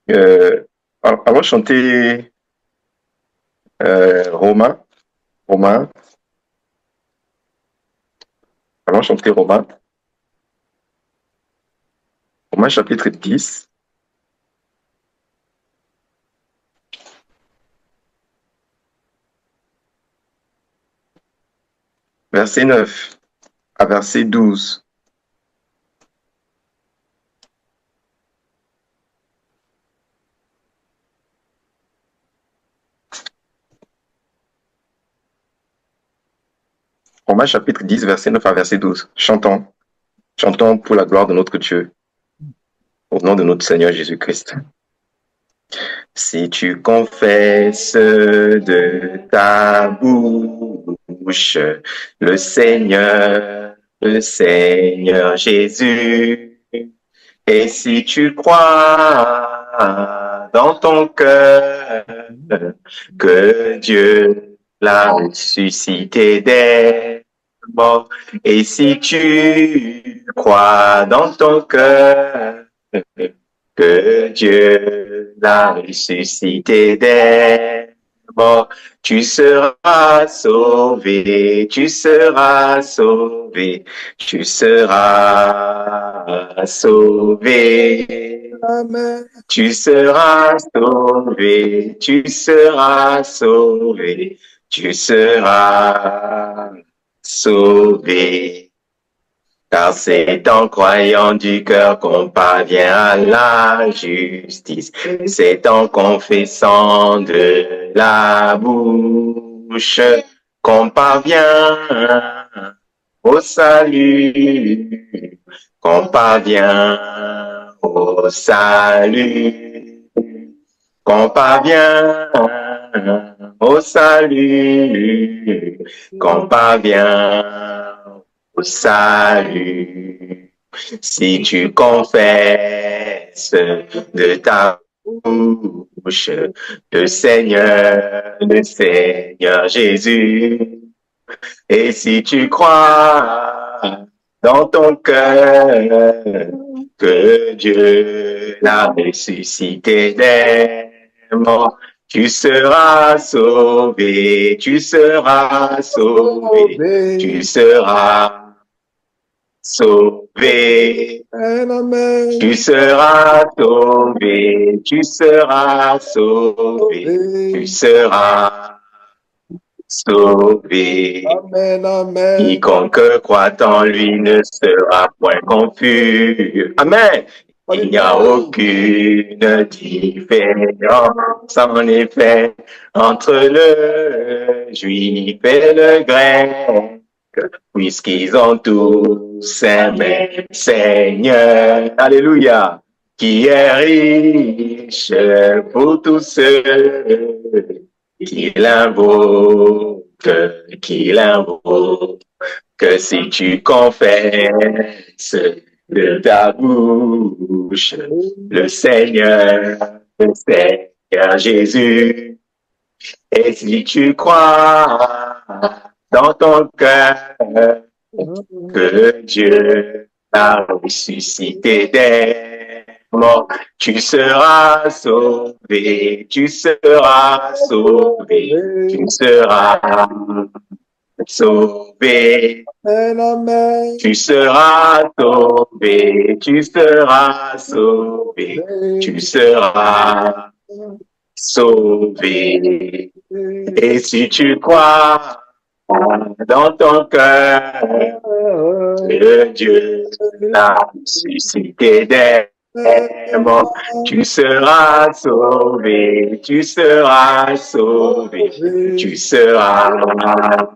Euh, allons chanter Romain. Romain. Allons chanter Romain. Romain chapitre 10. Verset 9 à verset 12. Romains chapitre 10, verset 9 à verset 12. Chantons. Chantons pour la gloire de notre Dieu, au nom de notre Seigneur Jésus-Christ. Si tu confesses de ta bouche le Seigneur Jésus, et si tu crois dans ton cœur que Dieu l'a ressuscité des morts, et si tu crois dans ton cœur que Dieu l'a ressuscité des morts, tu seras sauvé, tu seras sauvé, tu seras sauvé. Amen. Tu seras sauvé, tu seras sauvé, tu seras sauvé. Car c'est en croyant du cœur qu'on parvient à la justice. C'est en confessant de la bouche qu'on parvient au salut. Qu'on parvient au salut. Qu'on parvient au salut. Qu'on parvient au salut. Si tu confesses de ta bouche le Seigneur Jésus, et si tu crois dans ton cœur que Dieu l'a ressuscité des morts, tu seras sauvé, tu seras sauvé, tu seras sauvé. Amen. Tu seras sauvé, tu seras sauvé, tu seras sauvé. Amen, amen. Quiconque croit en lui ne sera point confus. Amen. Il n'y a aucune différence, en effet, entre le juif et le grec, puisqu'ils ont tous un même Seigneur. Alléluia. Qui est riche pour tous ceux qui l'invoquent, que si tu confesses de ta bouche le Seigneur Jésus, et si tu crois dans ton cœur que Dieu a ressuscité des morts, tu seras sauvé, tu seras sauvé, tu seras sauvé. Amen. Tu seras sauvé, tu seras sauvé, tu seras sauvé. Et si tu crois dans ton cœur que Dieu l'a ressuscité des morts, tu seras sauvé, tu seras sauvé, tu seras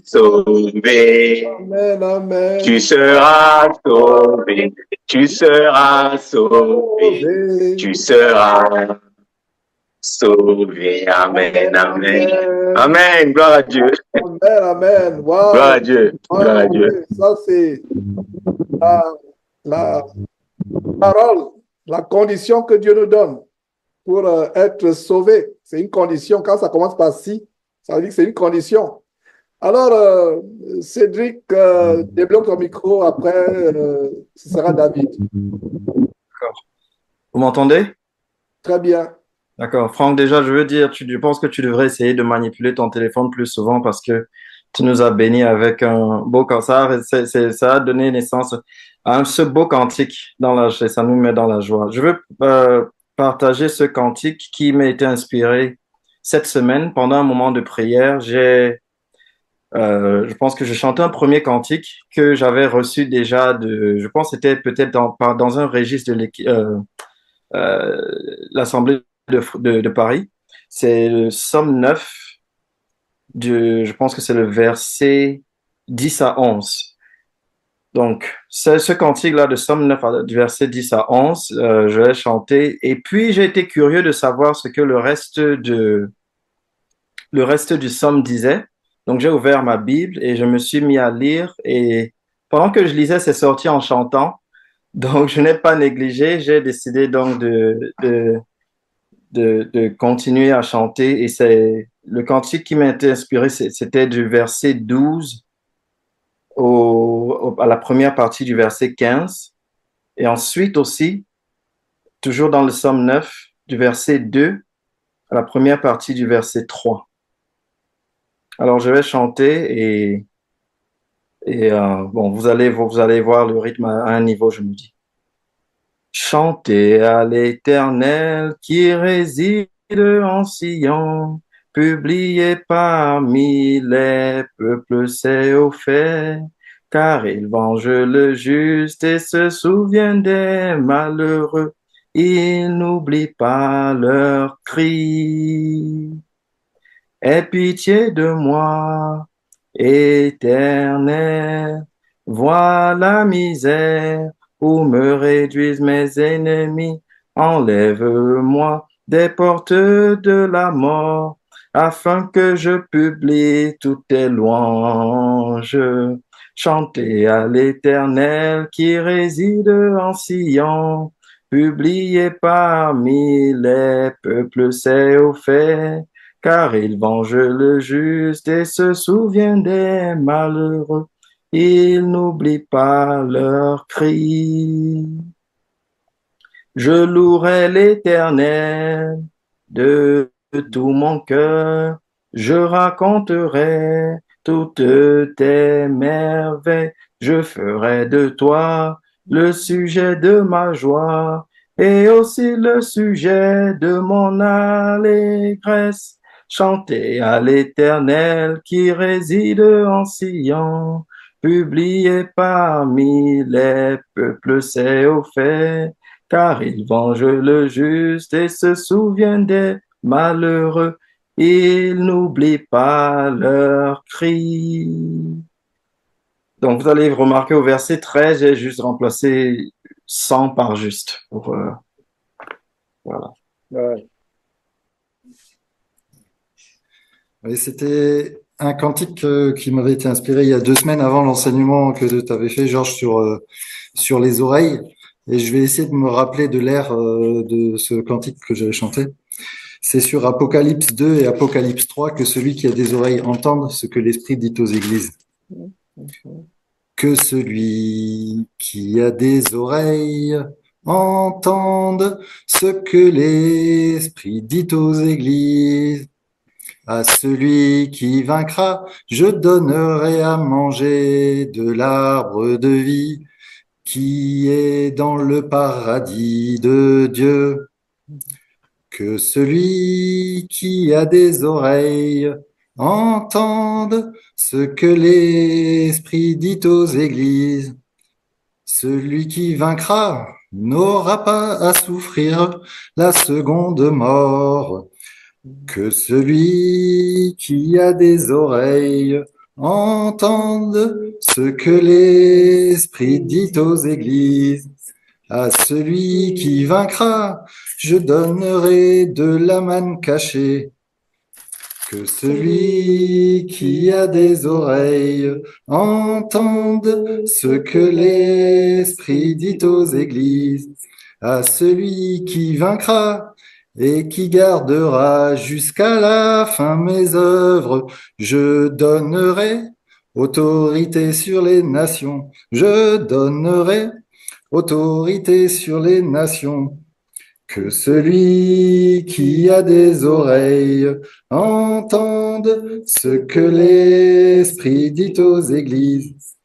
sauvé. Amen, amen. Tu seras sauvé, tu seras sauvé, tu seras sauvé. Amen, amen. Amen, gloire à Dieu. Amen, amen. Wow. Gloire à Dieu, gloire à Dieu. Ça, c'est la parole, la condition que Dieu nous donne pour être sauvé. C'est une condition. Quand ça commence par si, ça veut dire que c'est une condition. Alors, Cédric, débloque ton micro. Après, ce sera David. Vous m'entendez? Très bien. D'accord. Franck, déjà, je veux dire, je pense que tu devrais essayer de manipuler ton téléphone plus souvent parce que tu nous as bénis avec un beau cantique. Ça a donné naissance à ce beau cantique ça nous met dans la joie. Je veux partager ce cantique qui m'a été inspiré cette semaine pendant un moment de prière. Je pense que je chantais un premier cantique que j'avais reçu déjà je pense que c'était peut-être dans un registre de euh, l'Assemblée de Paris. C'est le Somme 9, je pense que c'est le verset 10 à 11. Donc, c'est ce cantique-là de Somme 9, du verset 10 à 11, je l'ai chanté. Et puis, j'ai été curieux de savoir ce que le reste du Somme disait. Donc, j'ai ouvert ma Bible et je me suis mis à lire. Et pendant que je lisais, c'est sorti en chantant. Donc, je n'ai pas négligé. J'ai décidé donc de continuer à chanter. Et c'est le cantique qui m'a été inspiré, c'était du verset 12 à la première partie du verset 15. Et ensuite aussi, toujours dans le Somme 9, du verset 2 à la première partie du verset 3. Alors, je vais chanter bon, vous allez voir le rythme à un niveau, je me dis. Chantez à l'Éternel qui réside en Sion, publiez parmi les peuples ses hauts faits, car il venge le juste et se souvient des malheureux, il n'oublie pas leurs cris. Aie pitié de moi, Éternel, vois la misère où me réduisent mes ennemis, enlève-moi des portes de la mort, afin que je publie toutes tes louanges. Chantez à l'Éternel qui réside en Sion, publiez parmi les peuples ses hauts faits, car il venge le juste et se souvient des malheureux. Il n'oublie pas leurs cris. Je louerai l'Éternel de tout mon cœur. Je raconterai toutes tes merveilles. Je ferai de toi le sujet de ma joie et aussi le sujet de mon allégresse. Chantez à l'Éternel qui réside en Sion. Publiez parmi les peuples ses hauts faits, car il venge le juste et se souvient des malheureux. Il n'oublie pas leurs cris. Donc, vous allez remarquer au verset 13, j'ai juste remplacé 100 par juste. Voilà. Ouais. Oui, c'était un cantique qui m'avait été inspiré il y a 2 semaines avant l'enseignement que tu avais fait, Georges, sur les oreilles. Et je vais essayer de me rappeler de l'air de ce cantique que j'avais chanté. C'est sur Apocalypse 2 et Apocalypse 3 que celui qui a des oreilles entende ce que l'Esprit dit aux églises. Que celui qui a des oreilles entende ce que l'Esprit dit aux églises. À celui qui vaincra, je donnerai à manger de l'arbre de vie qui est dans le paradis de Dieu. Que celui qui a des oreilles entende ce que l'Esprit dit aux églises. Celui qui vaincra n'aura pas à souffrir la seconde mort. Que celui qui a des oreilles entende ce que l'Esprit dit aux églises. À celui qui vaincra, je donnerai de la manne cachée. Que celui qui a des oreilles entende ce que l'Esprit dit aux églises. À celui qui vaincra et qui gardera jusqu'à la fin mes œuvres, je donnerai autorité sur les nations. Je donnerai autorité sur les nations. Que celui qui a des oreilles entende ce que l'Esprit dit aux églises.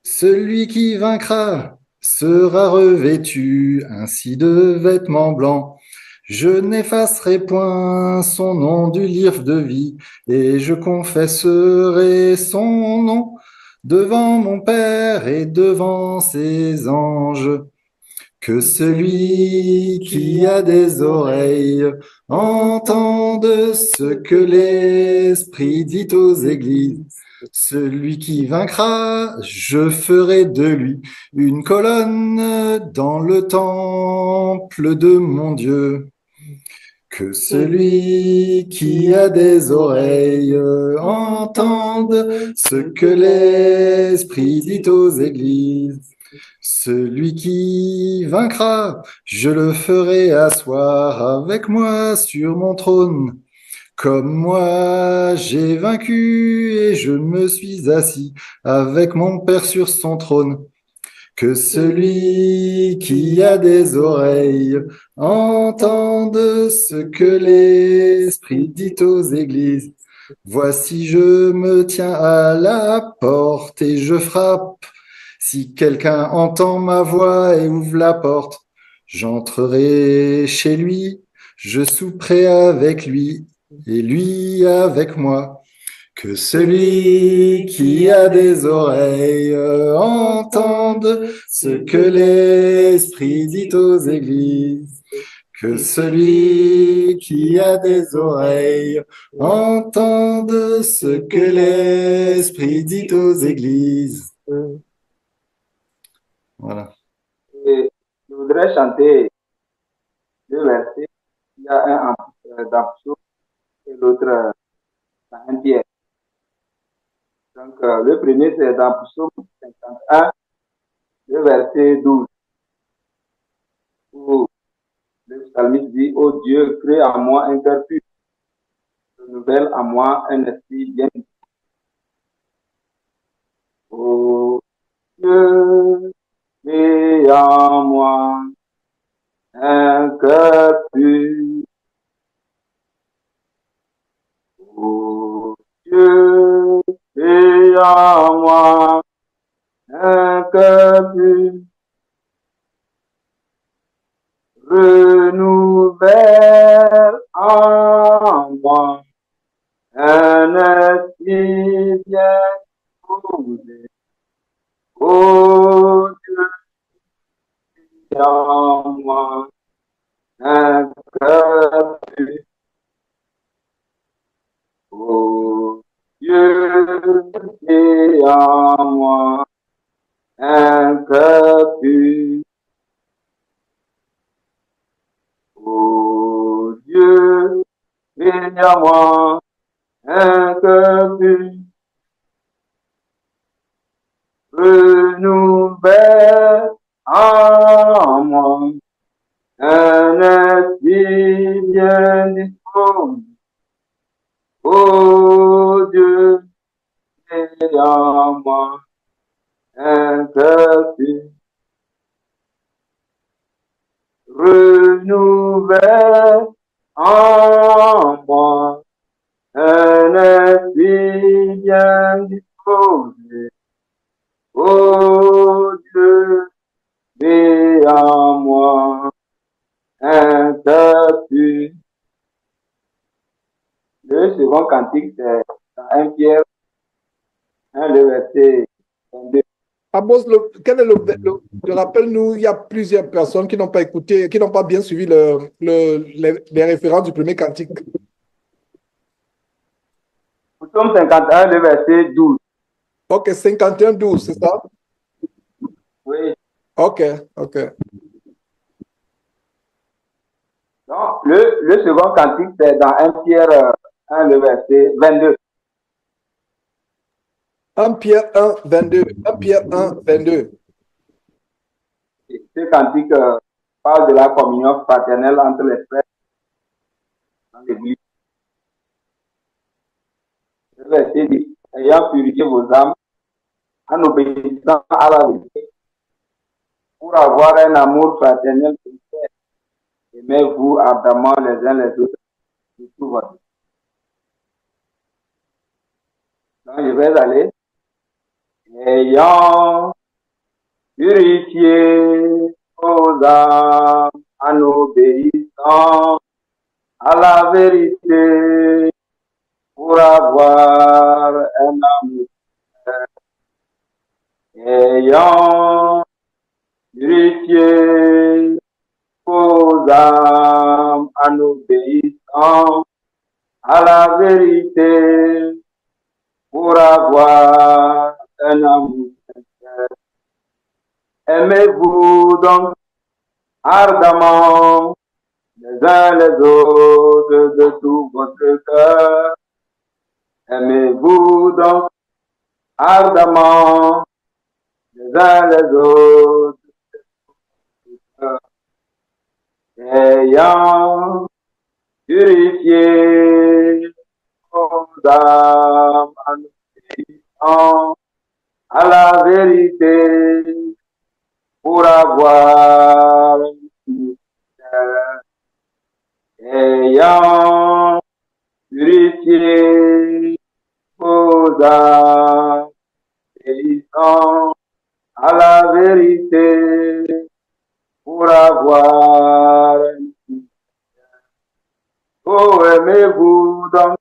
Celui qui vaincra sera revêtu ainsi de vêtements blancs. Je n'effacerai point son nom du livre de vie, et je confesserai son nom devant mon Père et devant ses anges. Que celui qui a des oreilles entende ce que l'Esprit dit aux églises. Celui qui vaincra, je ferai de lui une colonne dans le temple de mon Dieu. Que celui qui a des oreilles entende ce que l'Esprit dit aux églises. Celui qui vaincra, je le ferai asseoir avec moi sur mon trône. Comme moi, j'ai vaincu et je me suis assis avec mon Père sur son trône. Que celui qui a des oreilles entende ce que l'Esprit dit aux églises. Voici, je me tiens à la porte et je frappe. Si quelqu'un entend ma voix et ouvre la porte, j'entrerai chez lui, je souperai avec lui et lui avec moi. Que celui qui a des oreilles entende ce que l'Esprit dit aux églises. Que celui qui a des oreilles entende ce que l'Esprit dit aux églises. Voilà. Et je voudrais chanter deux versets. Il y a un dans Psaume et l'autre dans 1 Pierre. Donc, le premier, c'est dans Psaume 51, le verset 12, où le psalmiste dit, « Ô Dieu, crée en moi un cœur pur, renouvelle en moi un esprit bien. Ô Dieu, crée en moi un cœur pur. Ô Dieu, crée en moi un cœur pur. Renouvelle en moi un esprit bien disposé. Ô Dieu, crée en moi un cœur pur. Ô Dieu, crée en moi un cœur pur. Ô Dieu, crée en moi un cœur pur. Renouvelle en moi un esprit bien disposé. Ô Dieu, crée en moi un cœur pur. Renouvelle en moi un esprit bien disposé. Ô Dieu, crée en moi un cœur pur. Le second cantique, c'est dans 1 Pierre 1, le verset 22. Amos, quel est rappelle-nous, il y a plusieurs personnes qui n'ont pas écouté, qui n'ont pas bien suivi les références du premier cantique. Psaume 51, le verset 12. Ok, 51, 12, c'est ça? Oui. Ok. Donc, le second cantique, c'est dans 1 Pierre 1, le verset 22. 1 Pierre 1, 22. 1 Pierre 1, 22. Et ce cantique parle de la communion fraternelle entre les frères dans l'Église. Le verset dit, ayant purifié vos âmes en obéissant à la vérité, pour avoir un amour fraternel sincère Aimez-vous ardemment les uns les autres de tout votre cœur. Donc, je vais aller. Ayant purifié vos âmes en obéissant à la vérité pour avoir un amour. Ayant purifié vos âmes en obéissant à la vérité pour avoir un amour sincère. Aimez-vous donc ardemment les uns les autres de tout votre cœur. Aimez-vous donc ardemment les uns les autres de tout votre cœur. Ayant purifié vos âmes en obéissant à la vérité pour avoir une cœur. Ayant purifié vos âmes, obéissant à la vérité pour avoir une cœur. Oh, aimez-vous donc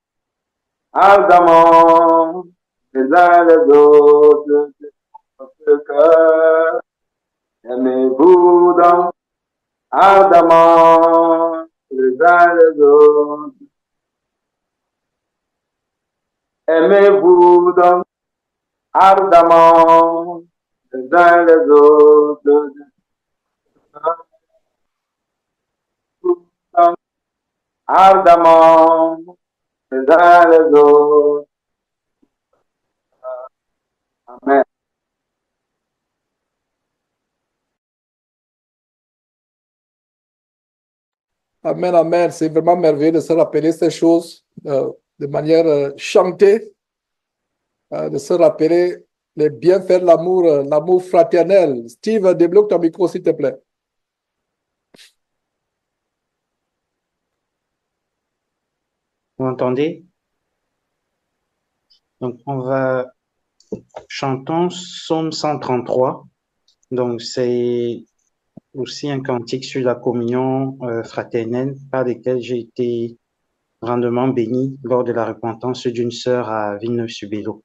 ardemment les uns les autres de votre cœur. Aimez-vous donc ardemment les uns les autres. Aimez-vous donc ardemment les uns les autres. Donc, ardemment les uns les autres. Amen. Amen, amen. C'est vraiment merveilleux de se rappeler ces choses de manière chantée, de se rappeler les bienfaits de l'amour, l'amour fraternel. Steve, débloque ton micro, s'il te plaît. Vous entendez? Donc, on va chantons Psaume 133. Donc, c'est aussi un cantique sur la communion fraternelle par lequel j'ai été grandement béni lors de la repentance d'une sœur à Villeneuve-sur-Bélot.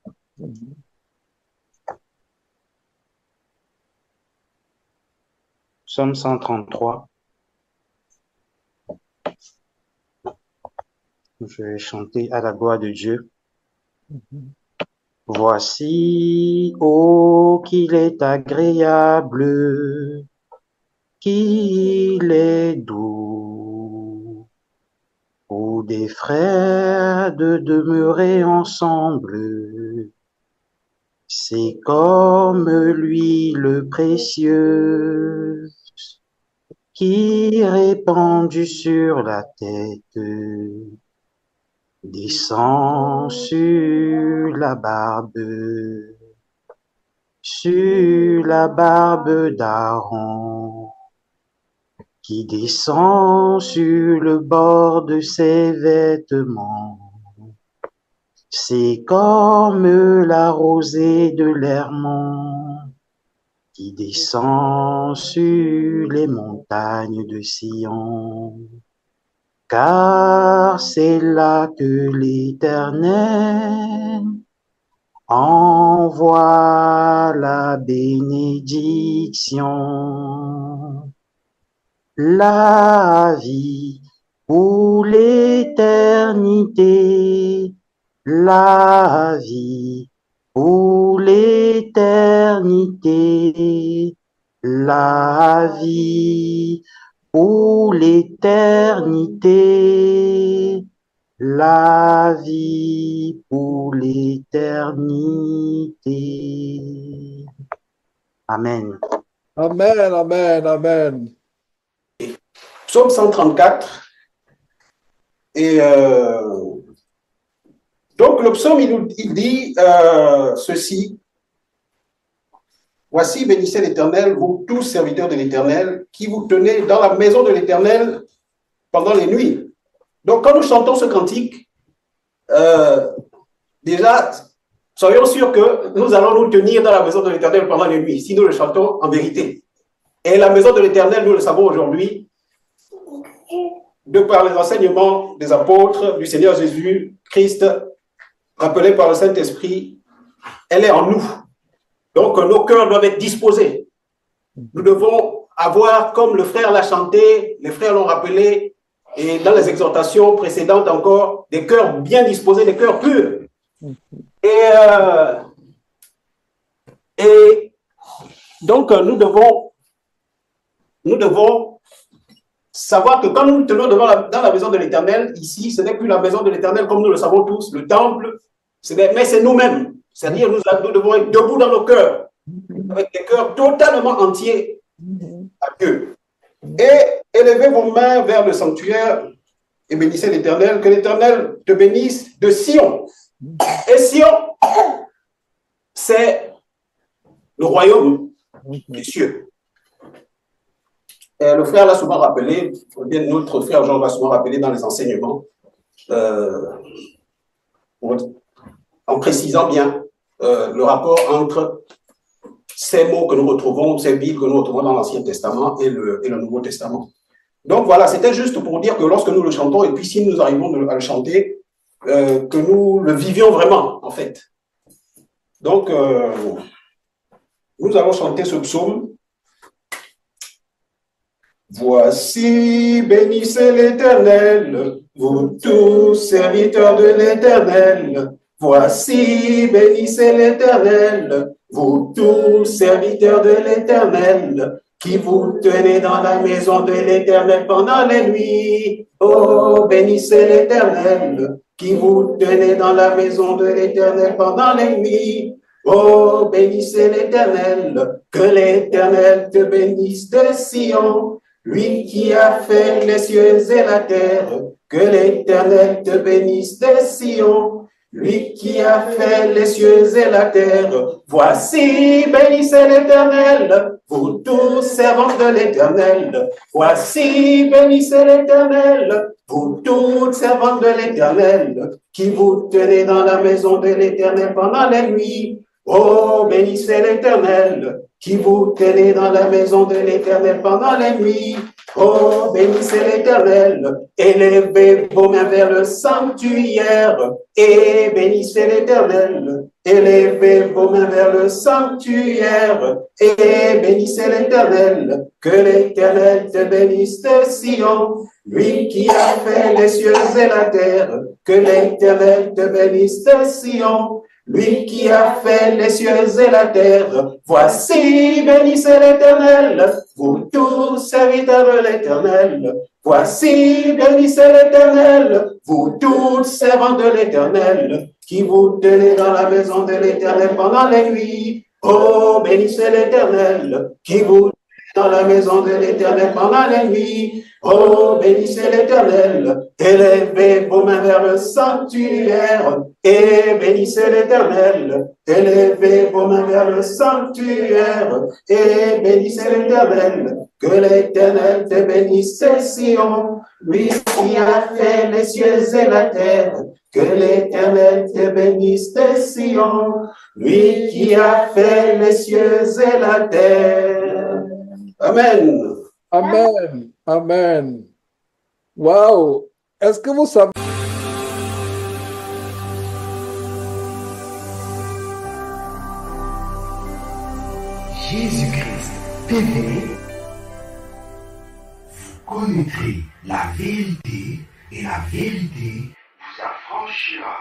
Psaume 133. Je vais chanter à la gloire de Dieu. Voici, oh, qu'il est agréable, qu'il est doux, pour des frères de demeurer ensemble. C'est comme l'huile précieuse qui répandue sur la tête descend sur la barbe d'Aaron, qui descend sur le bord de ses vêtements. C'est comme la rosée de l'Hermon qui descend sur les montagnes de Sion. Car c'est là que l'Éternel envoie la bénédiction, la vie pour l'éternité, la vie pour l'éternité, la vie pour l'éternité, la vie pour l'éternité. Amen. Amen, amen, amen. Psaume 134. Et donc le psaume, il dit ceci. Voici, bénissez l'Éternel, vous tous serviteurs de l'Éternel, qui vous tenez dans la maison de l'Éternel pendant les nuits. Donc, quand nous chantons ce cantique, déjà, soyons sûrs que nous allons nous tenir dans la maison de l'Éternel pendant les nuits, si nous le chantons en vérité. Et la maison de l'Éternel, nous le savons aujourd'hui, de par les enseignements des apôtres, du Seigneur Jésus-Christ, rappelé par le Saint-Esprit, elle est en nous. Donc, nos cœurs doivent être disposés. Nous devons avoir, comme le frère l'a chanté, les frères l'ont rappelé, et dans les exhortations précédentes encore, des cœurs bien disposés, des cœurs purs. Et donc, nous devons savoir que quand nous nous tenons dans la maison de l'Éternel, ici, ce n'est plus la maison de l'Éternel comme nous le savons tous, le temple, mais c'est nous-mêmes. C'est-à-dire nous devons être debout dans nos cœurs, avec des cœurs totalement entiers à Dieu. Et élevez vos mains vers le sanctuaire et bénissez l'Éternel, que l'Éternel te bénisse de Sion. Et Sion, c'est le royaume des cieux. Et le frère l'a souvent rappelé, notre frère Jean l'a souvent rappelé dans les enseignements, en précisant bien le rapport entre ces mots que nous retrouvons, ces Bibles que nous retrouvons dans l'Ancien Testament et le Nouveau Testament. Donc voilà, c'était juste pour dire que lorsque nous le chantons, et puis si nous arrivons à le chanter, que nous le vivions vraiment, en fait. Donc, nous allons chanter ce psaume. Voici, bénissez l'Éternel, vous tous serviteurs de l'Éternel. Voici, bénissez l'Éternel, vous tous serviteurs de l'Éternel, qui vous tenez dans la maison de l'Éternel pendant les nuits. Oh, bénissez l'Éternel, qui vous tenez dans la maison de l'Éternel pendant les nuits. Oh, bénissez l'Éternel, que l'Éternel te bénisse de Sion, lui qui a fait les cieux et la terre. Que l'Éternel te bénisse de Sion, lui qui a fait les cieux et la terre. Voici, bénissez l'Éternel, vous tous servants de l'Éternel. Voici, bénissez l'Éternel, vous toutes servantes de l'Éternel, qui vous tenez dans la maison de l'Éternel pendant les nuits. Oh, bénissez l'Éternel, qui vous tenez dans la maison de l'Éternel pendant les nuits. Oh, bénissez l'Éternel, élevez vos mains vers le sanctuaire, et bénissez l'Éternel, élevez vos mains vers le sanctuaire, et bénissez l'Éternel, que l'Éternel te bénisse de Sion, lui qui a fait les cieux et la terre. Que l'Éternel te bénisse de Sion, lui qui a fait les cieux et la terre. Voici, bénissez l'Éternel, vous tous serviteurs de l'Éternel. Voici, bénissez l'Éternel, vous tous servants de l'Éternel, qui vous tenez dans la maison de l'Éternel pendant les nuits. Oh, bénissez l'Éternel, qui vous tenez dans la maison de l'Éternel pendant les nuits. Oh, bénissez l'Éternel, élevez vos mains vers le sanctuaire, et bénissez l'Éternel, élevez vos mains vers le sanctuaire, et bénissez l'Éternel, que l'Éternel te bénisse de Sion, lui qui a fait les cieux et la terre. Que l'Éternel te bénisse de Sion, lui qui a fait les cieux et la terre. Amen. Amen. Amen. Wow. Est-ce que vous savez... Jésus-Christ TV, vous connaîtrez la vérité et la vérité vous affranchira.